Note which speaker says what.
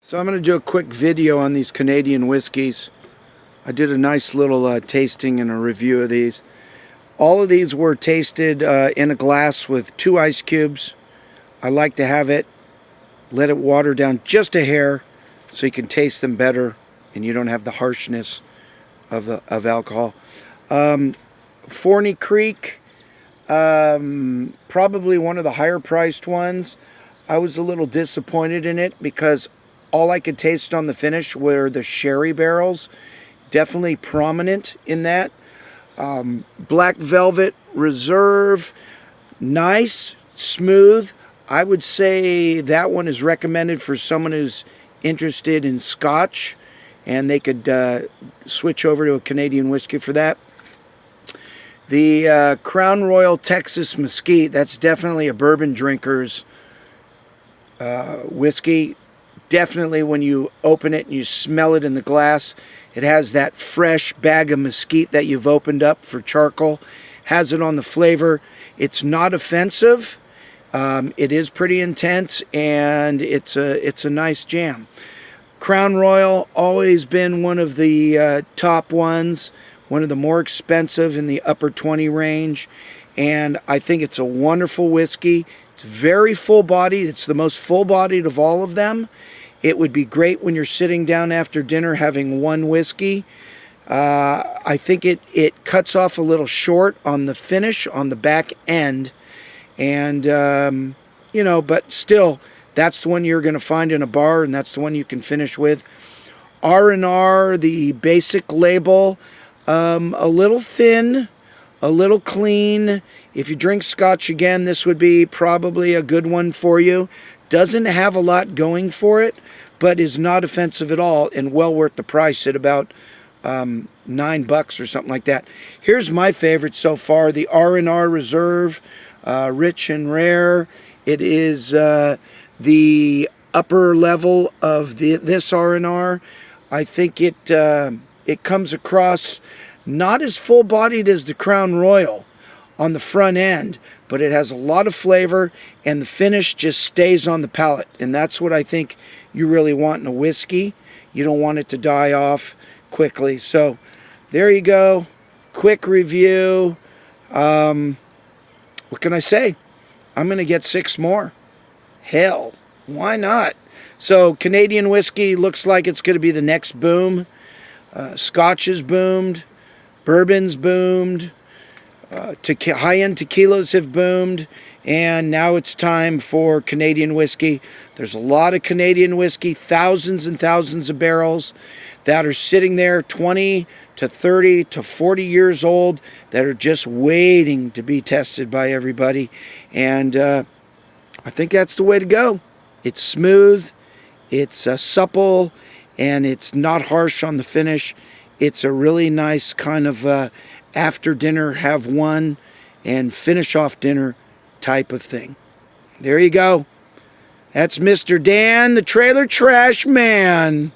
Speaker 1: So I'm going to do a quick video on these Canadian whiskeys. I did a nice little tasting and a review of these. All of these were tasted in a glass with 2 ice cubes. I like to have it, let it water down just a hair so you can taste them better and you don't have the harshness of alcohol. Forney Creek, probably one of the higher priced ones. I was a little disappointed in it because all I could taste on the finish were the sherry barrels. Definitely prominent in that. Black Velvet Reserve, nice, smooth. I would say that one is recommended for someone who's interested in Scotch, and they could switch over to a Canadian whiskey for that. The Crown Royal Texas Mesquite, that's definitely a bourbon drinker's whiskey. Definitely when you open it and you smell it in the glass, it has that fresh bag of mesquite that you've opened up for charcoal. Has it on the flavor. It's not offensive. It is pretty intense, and it's a nice jam. Crown Royal, always been one of the top ones, one of the more expensive in the upper 20 range, and I think it's a wonderful whiskey. It's very full-bodied. It's the most full-bodied of all of them. It would be great when you're sitting down after dinner having one whiskey. I think it cuts off a little short on the finish, on the back end. And, you know, but still, that's the one you're going to find in a bar, and that's the one you can finish with. R&R, the basic label, a little thin, a little clean. If you drink Scotch again, this would be probably a good one for you. Doesn't have a lot going for it, but is not offensive at all and well worth the price at about $9 or something like that. Here's my favorite so far, the R&R Reserve, rich and rare. It is the upper level of this R&R. I think it comes across not as full-bodied as the Crown Royal on the front end, but it has a lot of flavor, and the finish just stays on the palate, and that's what I think you really want in a whiskey. You don't want it to die off quickly. So there you go, quick review. What can I say? I'm going to get 6 more. Hell, why not? So Canadian whiskey looks like it's going to be the next boom. Scotch is boomed. Bourbon's boomed. High-end tequilas have boomed, and now it's time for Canadian whiskey. There's a lot of Canadian whiskey, thousands and thousands of barrels that are sitting there 20 to 30 to 40 years old that are just waiting to be tested by everybody. And I think that's the way to go. It's smooth, it's supple, and it's not harsh on the finish. It's a really nice kind of after dinner, have one and finish off dinner type of thing. There you go. That's Mr. Dan, the Trailer Trash Man.